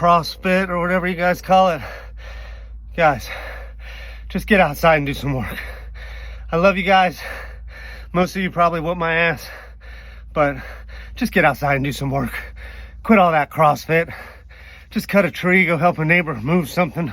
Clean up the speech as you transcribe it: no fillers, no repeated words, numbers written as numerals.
CrossFit or whatever you guys call it. Guys, just get outside and do some work. I love you guys. Most of you probably whoop my ass, but just get outside and do some work. Quit all that CrossFit. Just cut a tree, go help a neighbor move something.